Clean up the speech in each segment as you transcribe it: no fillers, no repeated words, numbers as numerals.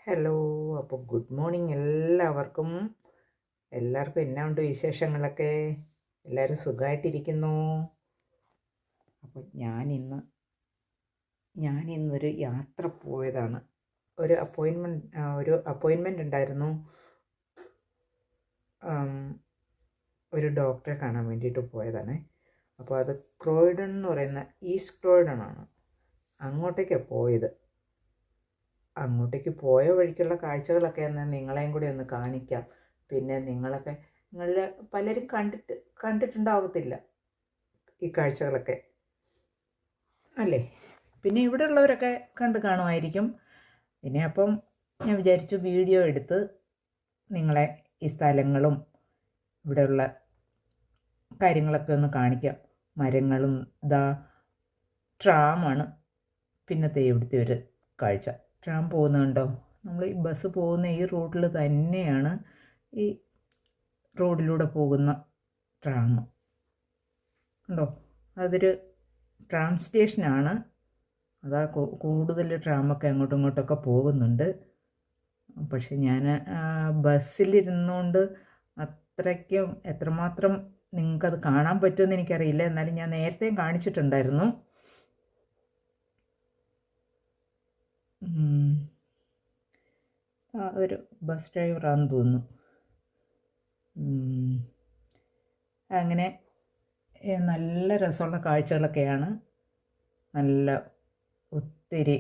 Hello. അപ്പോൾ good morning എല്ലാവർക്കും. എന്നാ ഉണ്ട് വിശേഷങ്ങളൊക്കെ? എല്ലാവരും സുഖമായിട്ടിരിക്കുന്നു. അപ്പോൾ ഞാനിന്നൊരു യാത്ര പോയതാണ്. ഒരു അപ്പോയിൻമെൻ്റ് ഉണ്ടായിരുന്നു. ഒരു ഡോക്ടറെ കാണാൻ വേണ്ടിയിട്ട് പോയതാണ്. അപ്പോൾ അത് ക്രോയിഡൺ എന്ന് പറയുന്ന ഈസ്റ്റ് ക്രോയിഡൺ ആണ്. അങ്ങോട്ടേക്കാണ് പോയത്. അങ്ങോട്ടേക്ക് പോയ വഴിക്കുള്ള കാഴ്ചകളൊക്കെ നിങ്ങളെയും കൂടി ഒന്ന് കാണിക്കാം. പിന്നെ നിങ്ങളിൽ പലരും കണ്ടിട്ടുണ്ടാവത്തില്ല ഈ കാഴ്ചകളൊക്കെ, അല്ലേ? പിന്നെ ഇവിടെ ഉള്ളവരൊക്കെ കണ്ടു കാണുമായിരിക്കും. പിന്നെ അപ്പം ഞാൻ വിചാരിച്ചു വീഡിയോ എടുത്ത് നിങ്ങളെ ഈ സ്ഥലങ്ങളും ഇവിടെയുള്ള കാര്യങ്ങളൊക്കെ ഒന്ന് കാണിക്കാം. മരങ്ങളും ട്രാമാണ് പിന്നത്തെ ഇവിടുത്തെ ഒരു കാഴ്ച. ട്രാം പോകുന്നുണ്ടോ? നമ്മൾ ഈ ബസ് പോകുന്ന ഈ റൂട്ടിൽ തന്നെയാണ് ഈ റോഡിലൂടെ പോകുന്ന ട്രാം. ഉണ്ടോ? അതൊരു ട്രാം സ്റ്റേഷനാണ്. അതാ കൂടുതൽ ട്രാമൊക്കെ അങ്ങോട്ടും ഇങ്ങോട്ടൊക്കെ പോകുന്നുണ്ട്. പക്ഷെ ഞാൻ ബസ്സിലിരുന്നുകൊണ്ട് അത്രയ്ക്കും എത്രമാത്രം നിങ്ങൾക്കത് കാണാൻ പറ്റുമെന്ന് എനിക്കറിയില്ല. എന്നാലും ഞാൻ നേരത്തെയും കാണിച്ചിട്ടുണ്ടായിരുന്നു. അതൊരു ബസ് ഡ്രൈവറാണെന്ന് തോന്നുന്നു. അങ്ങനെ നല്ല രസമുള്ള കാഴ്ചകളൊക്കെയാണ്. നല്ല ഒത്തിരി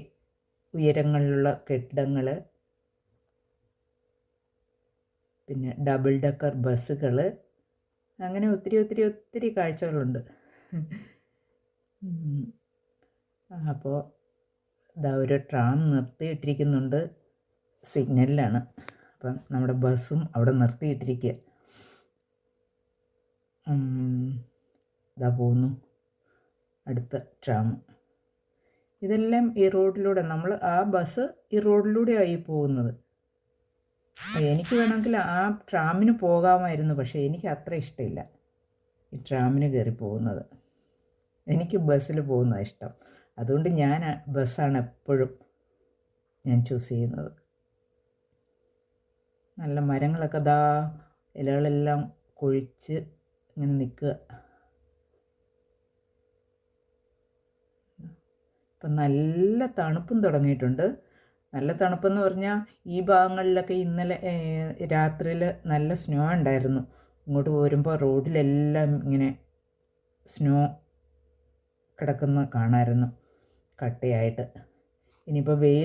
ഉയരങ്ങളിലുള്ള കെട്ടിടങ്ങൾ, പിന്നെ ഡബിൾ ഡെക്കർ ബസ്സുകൾ, അങ്ങനെ ഒത്തിരി കാഴ്ചകളുണ്ട്. അപ്പോൾ ഒരു ട്രാം നിർത്തിയിട്ടിരിക്കുന്നുണ്ട്, സിഗ്നലിലാണ്. അപ്പം നമ്മുടെ ബസ്സും അവിടെ നിർത്തിയിട്ടിരിക്കുക. പോകുന്നു അടുത്ത ട്രാം. ഇതെല്ലാം ഈ റോഡിലൂടെ, ആ ബസ് ഈ റോഡിലൂടെയായി പോകുന്നത്. എനിക്ക് വേണമെങ്കിൽ ആ ട്രാമിന് പോകാമായിരുന്നു, പക്ഷേ എനിക്ക് അത്ര ഇഷ്ടമില്ല ഈ ട്രാമിന് കയറി പോകുന്നത്. എനിക്ക് ബസ്സിൽ പോകുന്നതാണ് ഇഷ്ടം. അതുകൊണ്ട് ഞാൻ ബസ്സാണ് എപ്പോഴും ഞാൻ ചൂസ് ചെയ്യുന്നത്. നല്ല മരങ്ങളൊക്കെ ഇലകളെല്ലാം കൊഴിച്ച് ഇങ്ങനെ നിൽക്കുക. ഇപ്പം നല്ല തണുപ്പും തുടങ്ങിയിട്ടുണ്ട്. നല്ല തണുപ്പെന്ന് പറഞ്ഞാൽ ഈ ഭാഗങ്ങളിലൊക്കെ ഇന്നലെ രാത്രിയിൽ നല്ല സ്നോ ഉണ്ടായിരുന്നു. ഇങ്ങോട്ട് പോരുമ്പോൾ റോഡിലെല്ലാം ഇങ്ങനെ സ്നോ കിടക്കുന്ന കാണാമായിരുന്നു, കട്ടയായിട്ട്. ഇനിയിപ്പോൾ വെയിൽ